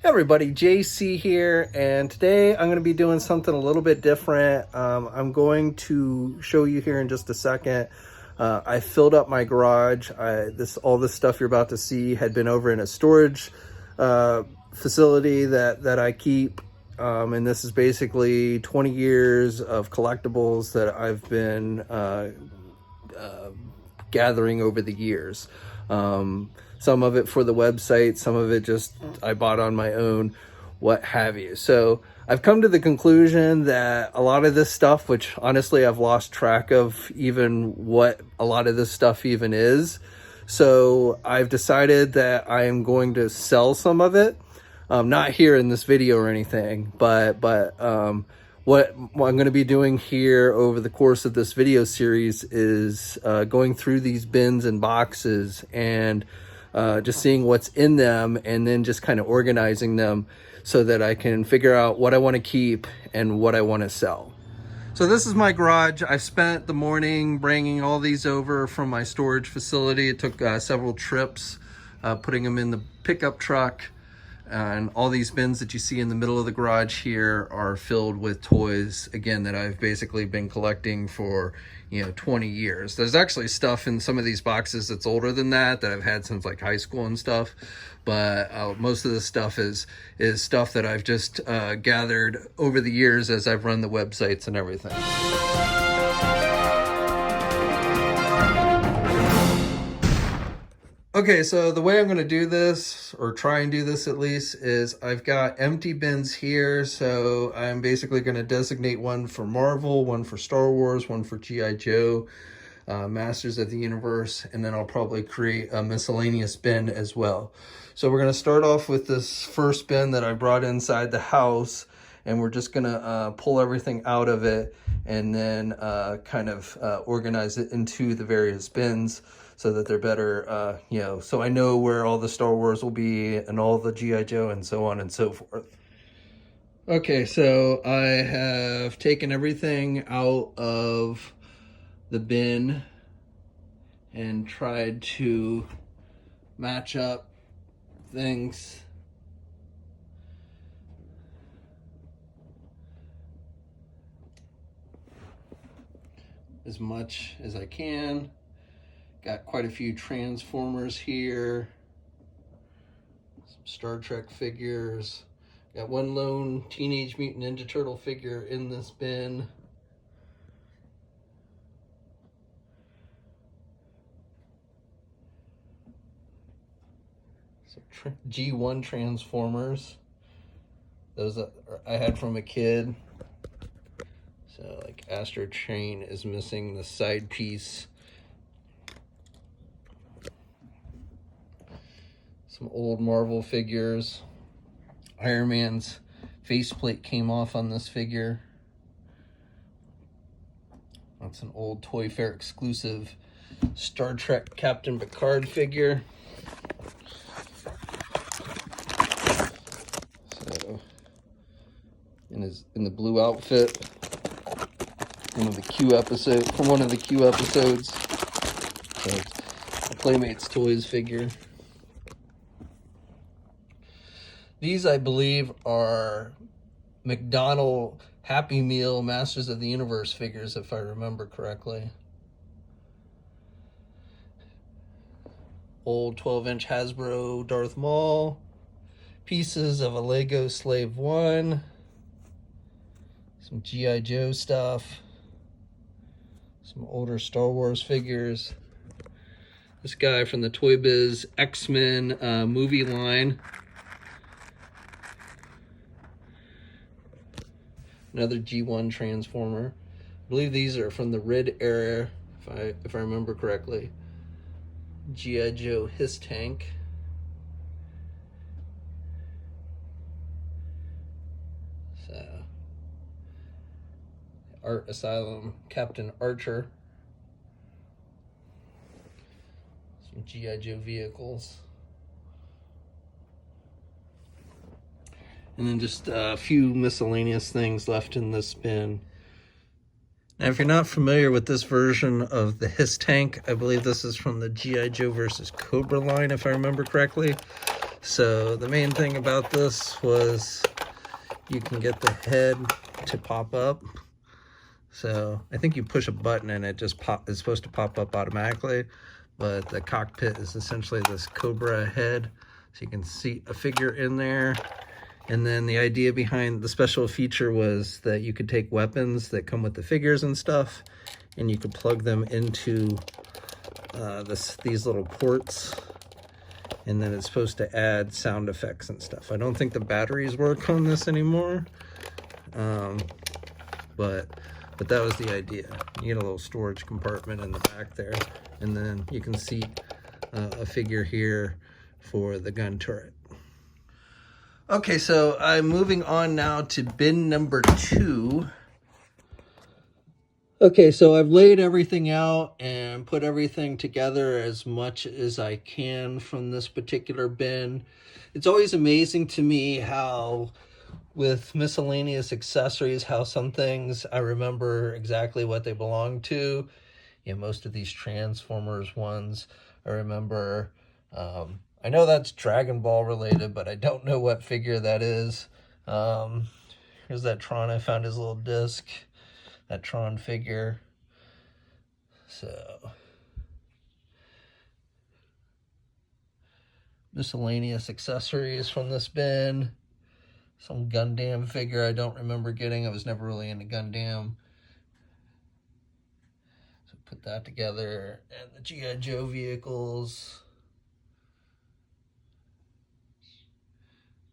Hey everybody, JC here, and today I'm going to be doing something a little bit different. I'm going to show you here in just a second. I filled up my garage. All this stuff you're about to see had been over in a storage facility that I keep, and this is basically 20 years of collectibles that I've been gathering over the years. Some of it for the website, some of it just I bought on my own, what have you. So I've come to the conclusion that a lot of this stuff, which honestly I've lost track of even what a lot of this stuff even is. So I've decided that I am going to sell some of it. Not here in this video or anything, but what I'm going to be doing here over the course of this video series is going through these bins and boxes and just seeing what's in them, and then just kind of organizing them so that I can figure out what I want to keep and what I want to sell. So this is my garage. I spent the morning bringing all these over from my storage facility. It took several trips, putting them in the pickup truck. And all these bins that you see in the middle of the garage here are filled with toys, again, that I've basically been collecting for 20 years. There's actually stuff in some of these boxes that's older than that I've had since like high school and stuff, but most of this stuff is stuff that I've just gathered over the years as I've run the websites and everything. Okay, so the way I'm going to do this, or try and do this at least, is I've got empty bins here. So I'm basically going to designate one for Marvel, one for Star Wars, one for G.I. Joe, Masters of the Universe, and then I'll probably create a miscellaneous bin as well. So we're going to start off with this first bin that I brought inside the house, and we're just going to pull everything out of it and then kind of organize it into the various bins, so that they're better, so I know where all the Star Wars will be and all the G.I. Joe and so on and so forth. Okay, so I have taken everything out of the bin and tried to match up things as much as I can. Got quite a few Transformers here, some Star Trek figures. Got one lone Teenage Mutant Ninja Turtle figure in this bin. Some G1 Transformers. Those that I had from a kid. So like Astro Train is missing the side piece. Some old Marvel figures. Iron Man's faceplate came off on this figure. That's an old Toy Fair exclusive Star Trek Captain Picard figure. So, in the blue outfit, from one of the Q episodes. So it's a Playmates Toys figure. These, I believe, are McDonald's Happy Meal Masters of the Universe figures, if I remember correctly. Old 12-inch Hasbro Darth Maul. Pieces of a Lego Slave 1. Some G.I. Joe stuff. Some older Star Wars figures. This guy from the Toy Biz X-Men movie line. Another G1 Transformer. I believe these are from the Red era, if I remember correctly. G.I. Joe His Tank. So, Art Asylum Captain Archer. Some G.I. Joe vehicles. And then just a few miscellaneous things left in this bin. Now, if you're not familiar with this version of the His Tank, I believe this is from the G.I. Joe versus Cobra line, if I remember correctly. So the main thing about this was you can get the head to pop up. So I think you push a button and it just it's supposed to pop up automatically, but the cockpit is essentially this Cobra head. So you can see a figure in there. And then the idea behind the special feature was that you could take weapons that come with the figures and stuff, and you could plug them into these little ports, and then it's supposed to add sound effects and stuff. I don't think the batteries work on this anymore, but that was the idea. You get a little storage compartment in the back there, and then you can see a figure here for the gun turret. Okay, so I'm moving on now to bin number 2. Okay, so I've laid everything out and put everything together as much as I can from this particular bin. It's always amazing to me how, with miscellaneous accessories, how some things I remember exactly what they belong to. You know, most of these Transformers ones, I remember, I know that's Dragon Ball related, but I don't know what figure that is. Here's that Tron. I found his little disc, that Tron figure. So, miscellaneous accessories from this bin. Some Gundam figure I don't remember getting. I was never really into Gundam. So put that together. And the G.I. Joe vehicles.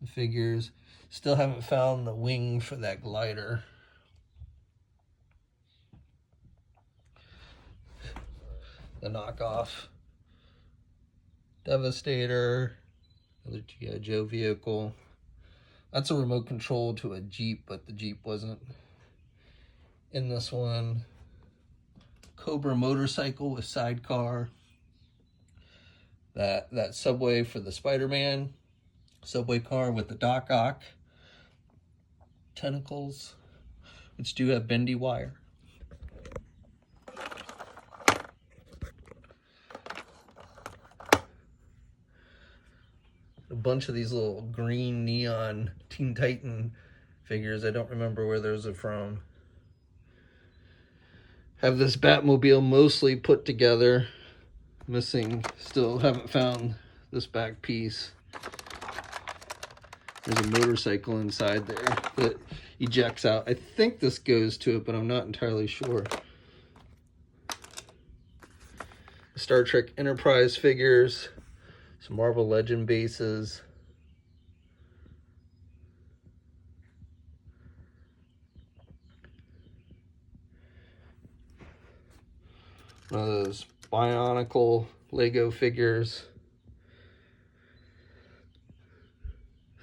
The figures. Still haven't found the wing for that glider. The knockoff Devastator. Another G.I. Joe vehicle. That's a remote control to a Jeep, but the Jeep wasn't in this one. Cobra motorcycle with sidecar. That subway for the Spider-Man. Subway car with the Doc Ock tentacles, which do have bendy wire. A bunch of these little green neon Teen Titan figures. I don't remember where those are from. Have this Batmobile mostly put together. Missing, still haven't found this back piece. There's a motorcycle inside there that ejects out. I think this goes to it, but I'm not entirely sure. Star Trek Enterprise figures, some Marvel Legend bases. One of those Bionicle Lego figures.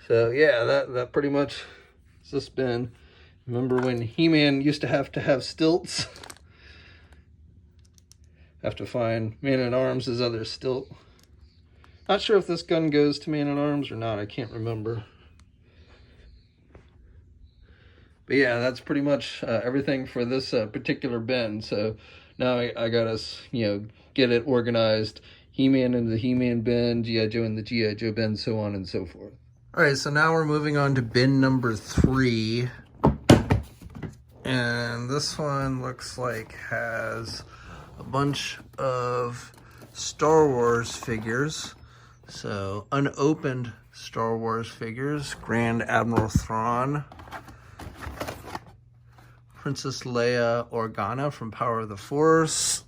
So yeah, that pretty much has just been. Remember when He-Man used to have stilts? Have to find Man-at-Arms' other stilt. Not sure if this gun goes to Man-at-Arms or not. I can't remember. But yeah, that's pretty much everything for this particular bin. So now I got us, get it organized. He-Man in the He-Man bin, G.I. Joe in the G.I. Joe bin, so on and so forth. All right, so now we're moving on to bin number 3. And this one looks like has a bunch of Star Wars figures. So unopened Star Wars figures. Grand Admiral Thrawn. Princess Leia Organa from Power of the Force.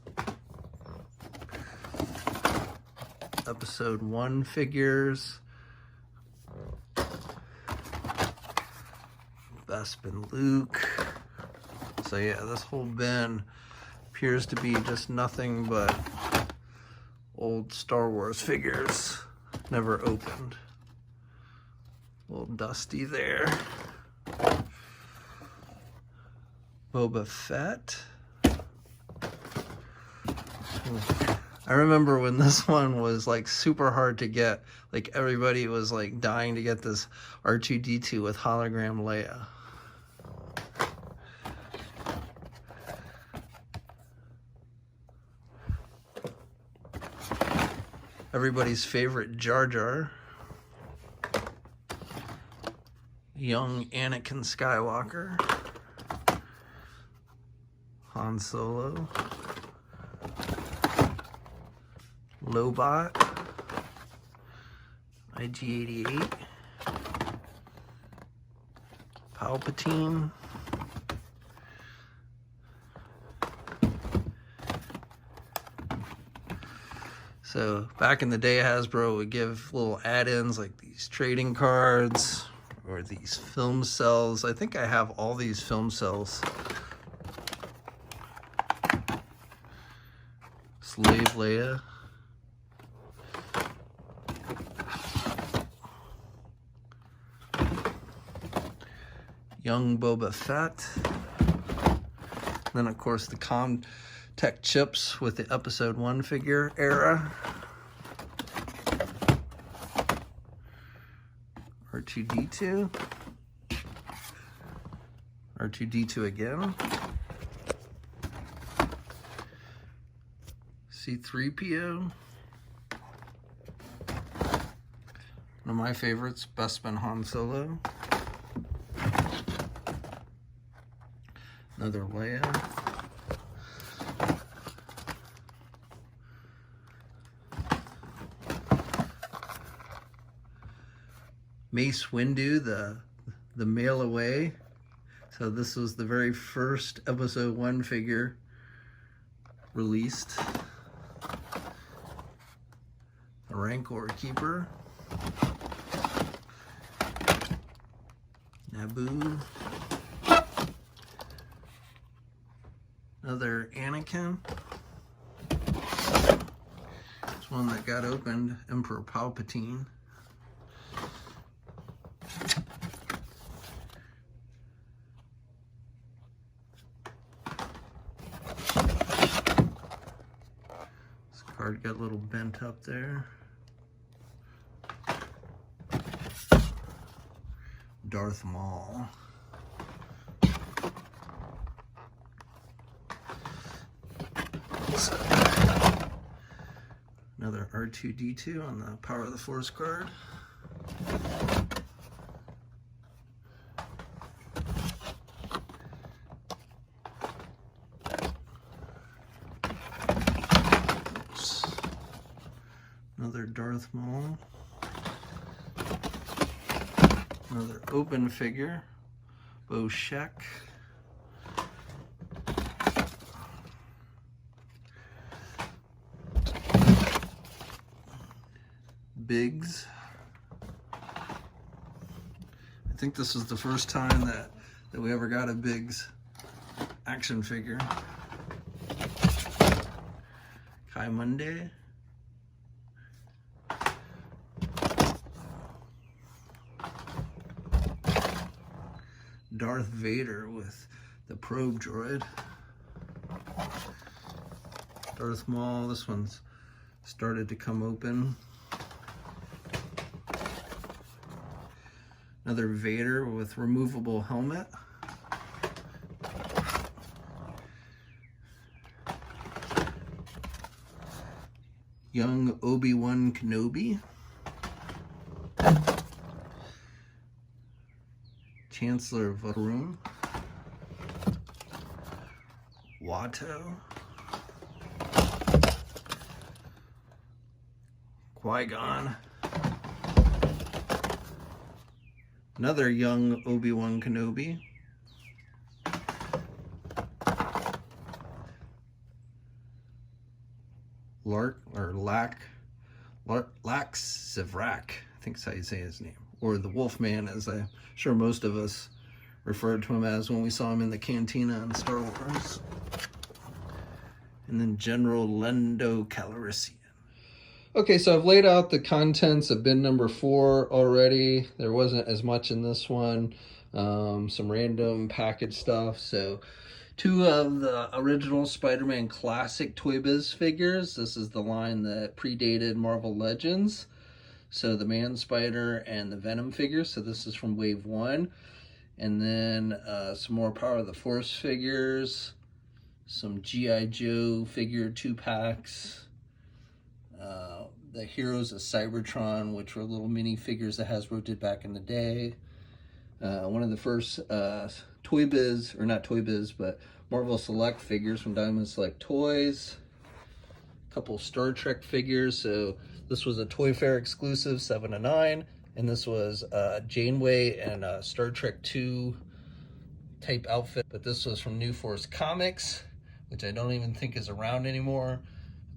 Episode 1 figures. Bespin Luke. So yeah, this whole bin appears to be just nothing but old Star Wars figures, never opened. A little dusty there. Boba Fett. I remember when this one was like super hard to get. Like everybody was like dying to get this R2-D2 with hologram Leia. Everybody's favorite Jar Jar. young Anakin Skywalker, Han Solo, Lobot, IG-88, Palpatine, so back in the day, Hasbro would give little add-ins like these trading cards or these film cells. I think I have all these film cells. Slave Leia. Young Boba Fett. Then, of course, the Comtech chips with the Episode 1 figure era. R2-D2. R2-D2 again. C-3PO. One of my favorites, Bespin Han Solo. Another Leia. Mace Windu, the mail away. So this was the very first Episode 1 figure released. A Rancor Keeper. Naboo. Another Anakin. This one that got opened, Emperor Palpatine. This card got a little bent up there. Darth Maul. Another R2-D2 on the Power of the Force card. Oops. Another Darth Maul. Another open figure, Bo Shek. Biggs. I think this was the first time that we ever got a Biggs action figure. Kai Monday. Darth Vader with the probe droid. Darth Maul, this one's started to come open. Another Vader with removable helmet. Young Obi-Wan Kenobi. Chancellor Valorum. Watto. Qui-Gon. Another young Obi-Wan Kenobi. Lax Zivrak, I think that's how you say his name. Or the Wolfman, as I'm sure most of us referred to him as when we saw him in the cantina in Star Wars. And then General Lando Calrissian. Okay, so I've laid out the contents of bin number 4 already. There wasn't as much in this one. Some random package stuff. So 2 of the original Spider-Man Classic Toy Biz figures. This is the line that predated Marvel Legends. So the Man Spider and the Venom figures. So this is from Wave 1. And then some more Power of the Force figures. Some G.I. Joe figure 2-packs. The Heroes of Cybertron, which were little mini figures that Hasbro did back in the day. One of the first Toy Biz, or not Toy Biz, but Marvel Select figures from Diamond Select Toys. A couple Star Trek figures. So this was a Toy Fair exclusive, 7 to 9, and this was Janeway and Star Trek 2 type outfit. But this was from New Force Comics, which I don't even think is around anymore.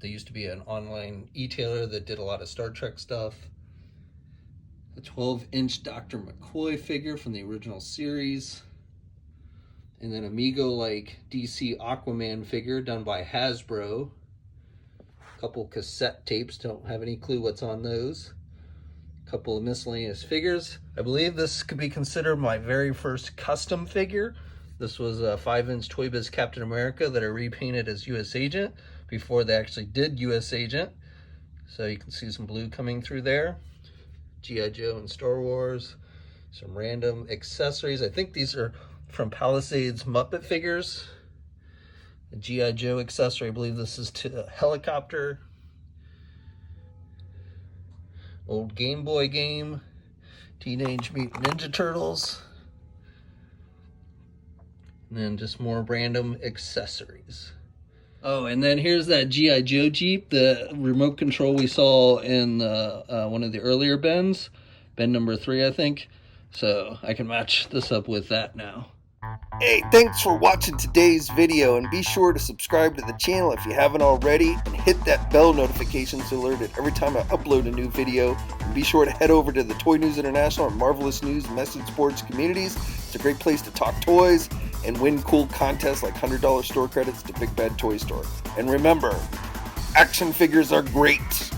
They used to be an online e-tailer that did a lot of Star Trek stuff. A 12-inch Dr. McCoy figure from the original series. And then Amigo-like DC Aquaman figure done by Hasbro. A couple cassette tapes, don't have any clue what's on those. A couple of miscellaneous figures. I believe this could be considered my very first custom figure. This was a 5-inch Toy Biz Captain America that I repainted as US Agent before they actually did US Agent. So you can see some blue coming through there. G.I. Joe and Star Wars, some random accessories. I think these are from Palisades Muppet figures. A G.I. Joe accessory, I believe this is to a helicopter. Old Game Boy game, Teenage Mutant Ninja Turtles. And then just more random accessories. Oh, and then here's that G.I. Joe Jeep, the remote control we saw in one of the earlier bins, bin number 3, I think. So I can match this up with that now. Hey, thanks for watching today's video, and be sure to subscribe to the channel if you haven't already, and hit that bell notification so alerted every time I upload a new video. And be sure to head over to the Toy News International and Marvelous News message boards communities. It's a great place to talk toys and win cool contests like $100 store credits to Big Bad Toy Store. And remember, action figures are great.